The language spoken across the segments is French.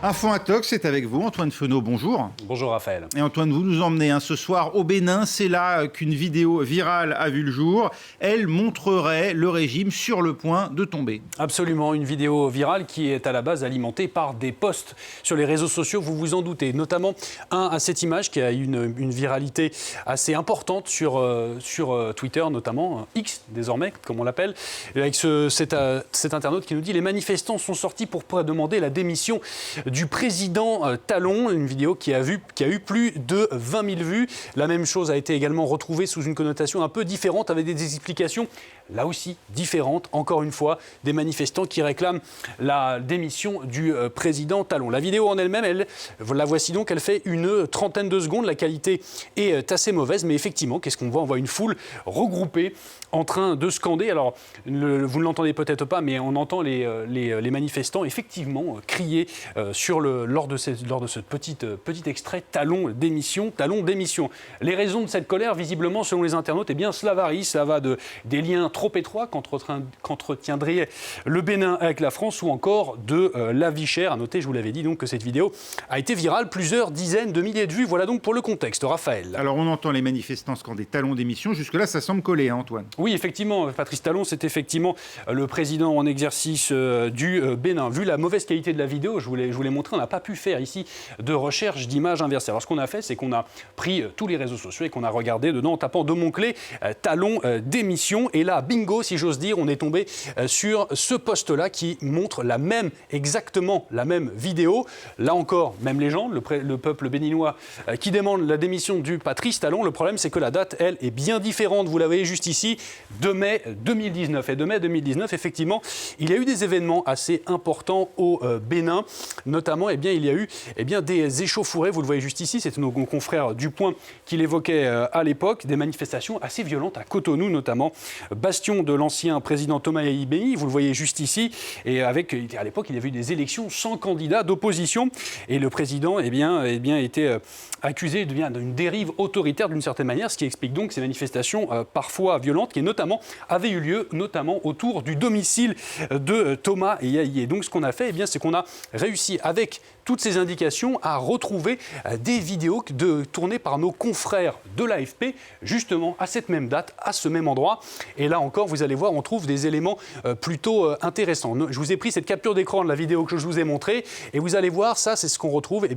Info Intox, c'est avec vous, Antoine Fenot, bonjour. Bonjour Raphaël. Et Antoine, vous nous emmenez ce soir au Bénin, c'est là qu'une vidéo virale a vu le jour. Elle montrerait le régime sur le point de tomber. Absolument, une vidéo virale qui est à la base alimentée par des posts sur les réseaux sociaux, vous vous en doutez. Notamment un à cette image qui a une viralité assez importante sur Twitter, notamment X désormais, comme on l'appelle, avec cet internaute qui nous dit « Les manifestants sont sortis pour demander la démission du président Talon », une vidéo qui a eu plus de 20 000 vues. La même chose a été également retrouvée sous une connotation un peu différente, avec des explications là aussi différentes, encore une fois, des manifestants qui réclament la démission du président Talon. La vidéo en elle-même, la voici donc, elle fait une trentaine de secondes, la qualité est assez mauvaise, mais effectivement, qu'est-ce qu'on voit ? On voit une foule regroupée en train de scander. Alors, vous ne l'entendez peut-être pas, mais on entend les manifestants effectivement crier lors de ce petit extrait « Talon, démission, Talon, démission ». Les raisons de cette colère, visiblement, selon les internautes, eh bien, cela varie. Ça va des liens trop étroits qu'entretiendrait le Bénin avec la France ou encore de la vie chère. À noter, je vous l'avais dit, donc, que cette vidéo a été virale, plusieurs dizaines de milliers de vues. Voilà donc pour le contexte. Raphaël. Alors, on entend les manifestants scander « Talon, démission ». Jusque-là, ça semble coller, hein, Antoine. Oui, effectivement, Patrice Talon, c'est effectivement le président en exercice du Bénin. Vu la mauvaise qualité de la vidéo, je vous l'ai montré, on n'a pas pu faire ici de recherche d'images inversées. Alors ce qu'on a fait, c'est qu'on a pris tous les réseaux sociaux et qu'on a regardé dedans en tapant deux mots-clés Talon, démission. Et là, bingo, si j'ose dire, on est tombé sur ce post-là qui montre exactement la même vidéo. Là encore, même légende, le peuple béninois qui demande la démission du Patrice Talon. Le problème, c'est que la date, elle, est bien différente. Vous la voyez juste ici, de mai 2019. Et de mai 2019, effectivement, il y a eu des événements assez importants au Bénin. Notamment, il y a eu des échauffourées. Vous le voyez juste ici, c'était nos confrères du Point qui l'évoquaient à l'époque. Des manifestations assez violentes à Cotonou, notamment. Bastion de l'ancien président Thomas Yayi Béni, vous le voyez juste ici. Et à l'époque, il y avait eu des élections sans candidat d'opposition. Et le président, était accusé d'une dérive autoritaire d'une certaine manière, ce qui explique donc ces manifestations parfois violentes, qui avaient eu lieu notamment autour du domicile de Thomas Yayi. Et donc ce qu'on a fait, c'est qu'on a réussi avec toutes ces indications à retrouver des vidéos tournées par nos confrères de l'AFP, justement à cette même date, à ce même endroit. Et là encore, vous allez voir, on trouve des éléments plutôt intéressants. Je vous ai pris cette capture d'écran de la vidéo que je vous ai montrée, et vous allez voir, ça c'est ce qu'on retrouve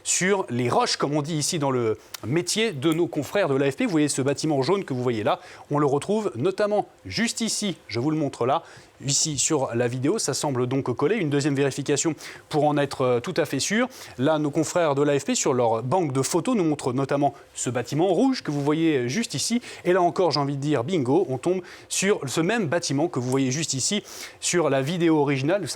sur les roches, comme on dit ici dans le métier de nos confrères de l'AFP. Vous voyez ce bâtiment jaune que vous voyez là, on le retrouve notamment juste ici, je vous le montre là, ici sur la vidéo, ça semble donc coller. Une deuxième vérification pour en être tout à fait sûr. Là, nos confrères de l'AFP, sur leur banque de photos, nous montrent notamment ce bâtiment rouge que vous voyez juste ici. Et là encore, j'ai envie de dire bingo, on tombe sur ce même bâtiment que vous voyez juste ici sur la vidéo originale.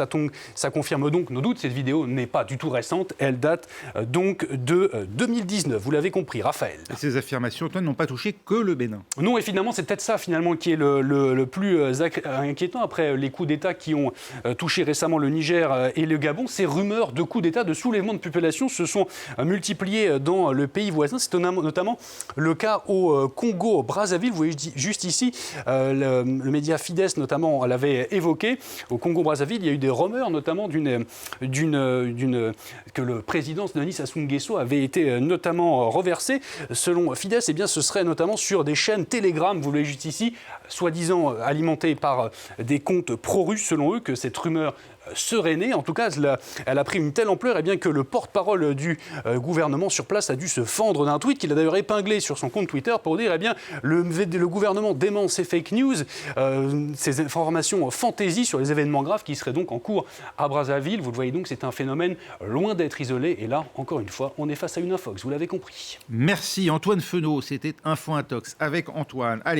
Ça confirme donc nos doutes. Cette vidéo n'est pas du tout récente. Elle date donc de 2019. Vous l'avez compris, Raphaël. Et ces affirmations, Antoine, n'ont pas touché que le Bénin. Non, et finalement, c'est peut-être ça finalement qui est le plus inquiétant après les coups d'État qui ont touché récemment le Niger et le Gabon. Ces rumeurs de coups d'État, de soulèvement de population se sont multipliées dans le pays voisin. C'est notamment le cas au Congo-Brazzaville. Vous voyez juste ici, le média Fides notamment l'avait évoqué. Au Congo-Brazzaville, il y a eu des rumeurs notamment que le président Denis Sassou Nguesso avait été notamment reversé. Selon Fides, ce serait notamment sur des chaînes Telegram, vous le voyez juste ici, soi-disant alimentées par des comptes pro-russes, selon eux, que cette rumeur serait née. En tout cas, elle a pris une telle ampleur que le porte-parole du gouvernement sur place a dû se fendre d'un tweet qu'il a d'ailleurs épinglé sur son compte Twitter pour dire le gouvernement dément ces fake news, ces informations fantaisie sur les événements graves qui seraient donc en cours à Brazzaville. Vous le voyez donc, c'est un phénomène loin d'être isolé. Et là, encore une fois, on est face à une infox, vous l'avez compris. Merci Antoine Fenot, c'était Info Intox avec Antoine. Allez.